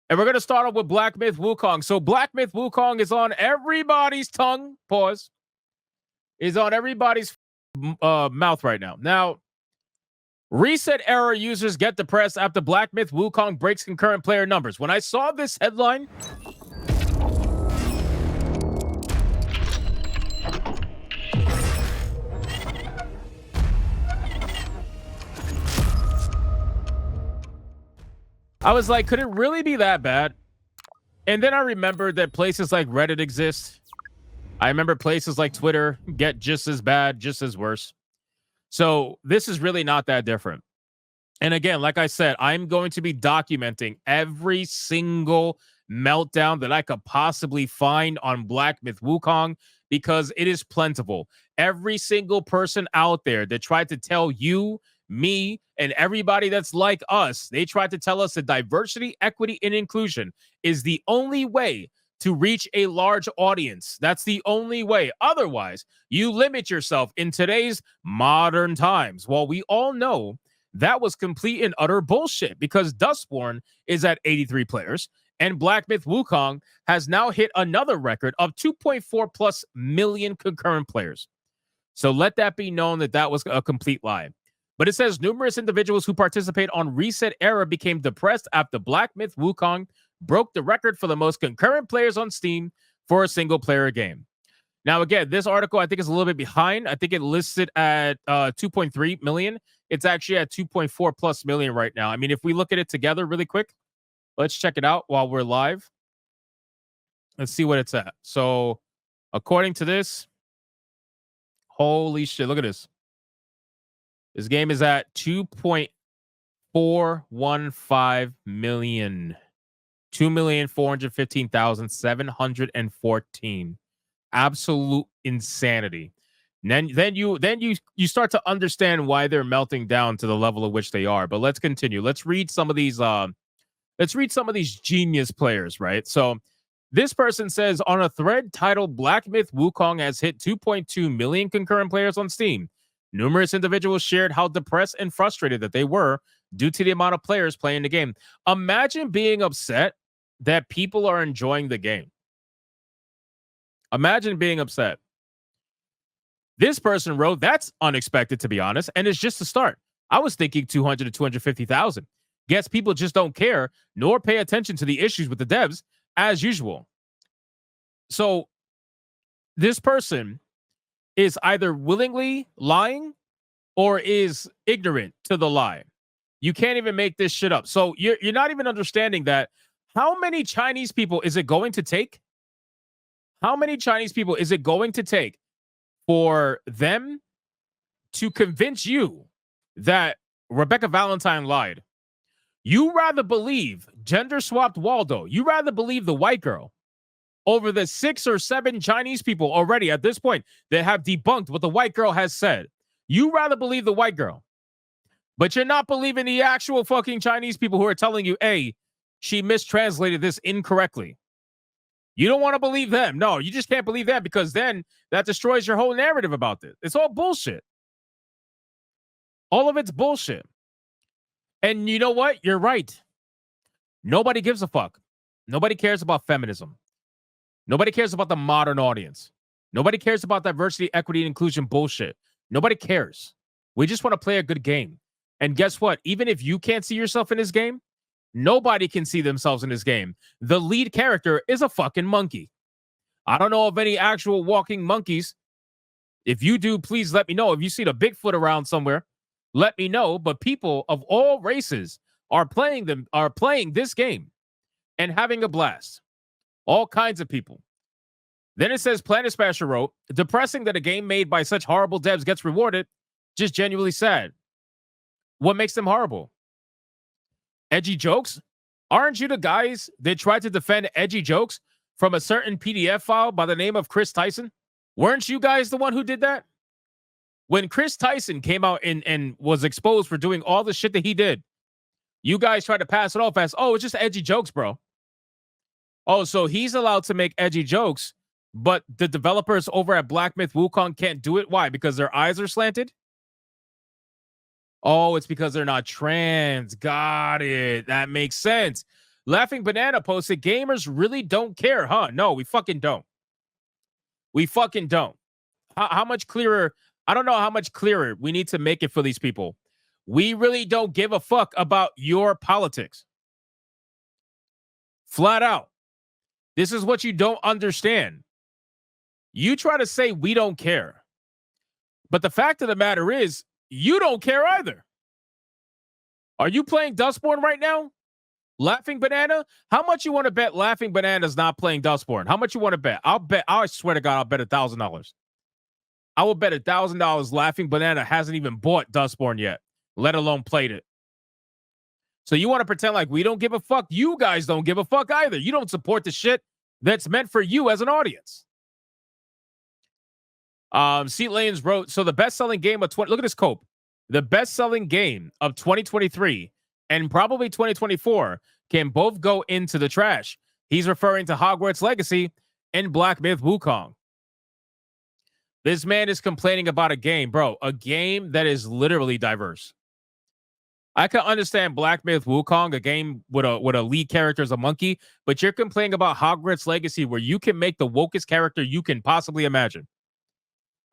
And we're going to start off with Black Myth Wukong. So Black Myth Wukong is on everybody's tongue. Pause. Is on everybody's mouth right now. Now, ResetEra users get depressed after Black Myth Wukong breaks concurrent player numbers. When I saw this headline, I was like, could it really be that bad? And then I remembered that places like Reddit exist. I remember places like Twitter get just as bad, just as worse. So this is really not that different. And again, like I said, I'm going to be documenting every single meltdown that I could possibly find on Black Myth Wukong because it is plentiful. Every single person out there that tried to tell you, me, and everybody that's like us, they tried to tell us that diversity, equity, and inclusion is the only way to reach a large audience. That's the only way. Otherwise, you limit yourself in today's modern times. Well, we all know that was complete and utter bullshit because Dustborn is at 83 players and Black Myth Wukong has now hit another record of 2.4 plus million concurrent players. So let that be known that that was a complete lie. But it says numerous individuals who participate on ResetEra became depressed after Black Myth Wukong broke the record for the most concurrent players on Steam for a single player game. Now, again, this article, I think, is a little bit behind. I think it listed at 2.3 million. It's actually at 2.4 plus million right now. I mean, if we look at it together really quick, let's check it out while we're live. Let's see what it's at. So, according to this, holy shit, look at this. This game is at 2.415 million. 2,415,714. Absolute insanity. And then you start to understand why they're melting down to the level at which they are. But let's continue. Let's read some of these genius players, right? So this person says on a thread titled Black Myth Wukong has hit 2.2 million concurrent players on Steam. Numerous individuals shared how depressed and frustrated that they were due to the amount of players playing the game. Imagine being upset that people are enjoying the game. Imagine being upset. This person wrote, that's unexpected, to be honest, and it's just a start. I was thinking 200 to 250,000. Guess people just don't care nor pay attention to the issues with the devs as usual. So this person is either willingly lying or is ignorant to the lie. You can't even make this shit up. So you're not even understanding that. How many Chinese people is it going to take? How many Chinese people is it going to take for them to convince you that Rebecca Valentine lied? You rather believe gender-swapped Waldo. You rather believe the white girl over the 6 or 7 Chinese people already at this point that have debunked what the white girl has said. You rather believe the white girl. But you're not believing the actual fucking Chinese people who are telling you, hey, she mistranslated this incorrectly. You don't want to believe them. No, you just can't believe that because then that destroys your whole narrative about this. It's all bullshit. All of it's bullshit. And you know what? You're right. Nobody gives a fuck. Nobody cares about feminism. Nobody cares about the modern audience. Nobody cares about diversity, equity, and inclusion bullshit. Nobody cares. We just want to play a good game. And guess what? Even if you can't see yourself in this game, nobody can see themselves in this game. The lead character is a fucking monkey. I don't know of any actual walking monkeys. If you do, please let me know. If you see a Bigfoot around somewhere, let me know. But people of all races are playing this game and having a blast. All kinds of people. Then it says Planet Smasher wrote, depressing that a game made by such horrible devs gets rewarded. Just genuinely sad. What makes them horrible? Edgy jokes? Aren't you the guys that tried to defend edgy jokes from a certain PDF file by the name of Chris Tyson? Weren't you guys the one who did that? When Chris Tyson came out and was exposed for doing all the shit that he did, you guys tried to pass it off as, oh, it's just edgy jokes, bro. Oh, so he's allowed to make edgy jokes, but the developers over at Black Myth Wukong can't do it. Why? Because their eyes are slanted? Oh, it's because they're not trans. Got it. That makes sense. Laughing Banana posted, gamers really don't care, huh? No, we fucking don't. We fucking don't. How much clearer? I don't know how much clearer we need to make it for these people. We really don't give a fuck about your politics. Flat out. This is what you don't understand. You try to say we don't care. But the fact of the matter is, you don't care either. Are you playing Dustborn right now? Laughing Banana? How much you want to bet Laughing Banana's not playing Dustborn? How much you want to bet? I swear to God, I'll bet $1,000. I will bet $1,000 Laughing Banana hasn't even bought Dustborn yet, let alone played it. So you want to pretend like we don't give a fuck? You guys don't give a fuck either. You don't support the shit that's meant for you as an audience. Seat Lanes wrote, so the best-selling game of look at this cope. The best-selling game of 2023 and probably 2024 can both go into the trash. He's referring to Hogwarts Legacy and Black Myth Wukong. This man is complaining about a game, bro, a game that is literally diverse. I can understand Black Myth Wukong, a game with a lead character as a monkey, but you're complaining about Hogwarts Legacy where you can make the wokest character you can possibly imagine.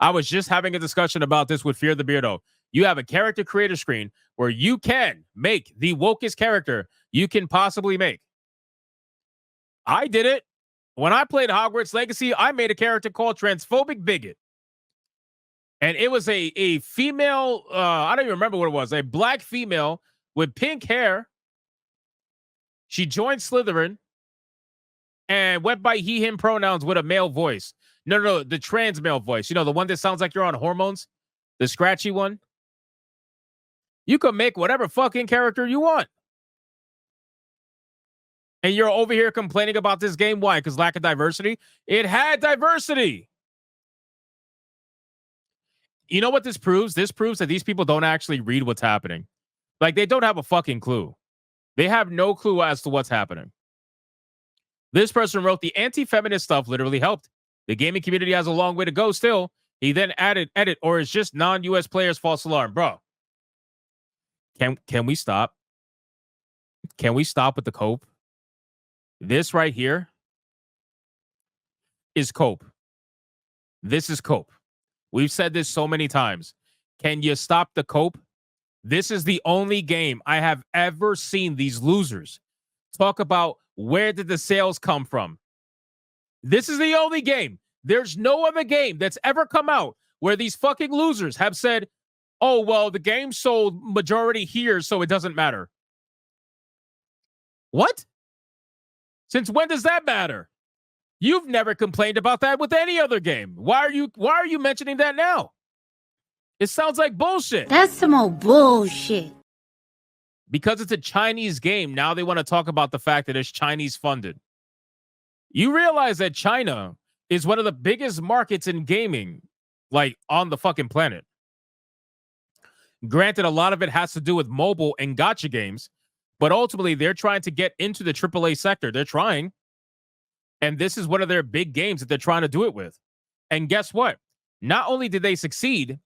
I was just having a discussion about this with Fear the Beardo. You have a character creator screen where you can make the wokest character you can possibly make. I did it. When I played Hogwarts Legacy, I made a character called Transphobic Bigot. And it was a female, I don't even remember what it was, a black female with pink hair. She joined Slytherin and went by he, him pronouns with a male voice. No, the trans male voice. You know, the one that sounds like you're on hormones? The scratchy one? You can make whatever fucking character you want. And you're over here complaining about this game. Why? Because lack of diversity? It had diversity. You know what this proves? This proves that these people don't actually read what's happening. Like, they don't have a fucking clue. They have no clue as to what's happening. This person wrote, the anti-feminist stuff literally helped. The gaming community has a long way to go still. He then added, edit, or is just non-US players false alarm. Bro, can we stop? Can we stop with the cope? This right here is cope. This is cope. We've said this so many times. Can you stop the cope? This is the only game I have ever seen these losers talk about where did the sales come from. This is the only game. There's no other game that's ever come out where these fucking losers have said, oh, well, the game sold majority here, so it doesn't matter. What? Since when does that matter? You've never complained about that with any other game. Why are you mentioning that now? It sounds like bullshit. That's some old bullshit. Because it's a Chinese game, now they want to talk about the fact that it's Chinese funded. You realize that China is one of the biggest markets in gaming, like, on the fucking planet. Granted, a lot of it has to do with mobile and gacha games, but ultimately they're trying to get into the AAA sector. They're trying. And this is one of their big games that they're trying to do it with. And guess what? Not only did they succeed,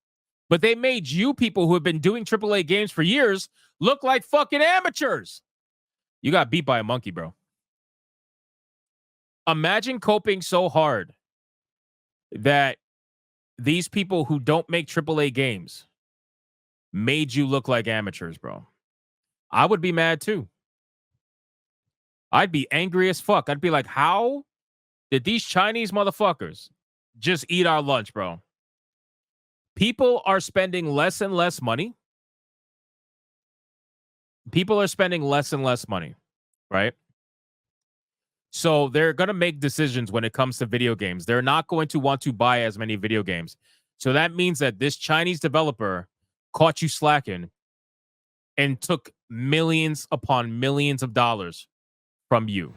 but they made you people who have been doing AAA games for years look like fucking amateurs. You got beat by a monkey, bro. Imagine coping so hard that these people who don't make AAA games made you look like amateurs, bro. I would be mad too. I'd be angry as fuck. I'd be like, how did these Chinese motherfuckers just eat our lunch, bro? People are spending less and less money. People are spending less and less money, right? So they're going to make decisions when it comes to video games. They're not going to want to buy as many video games. So that means that this Chinese developer caught you slacking and took millions upon millions of dollars from you.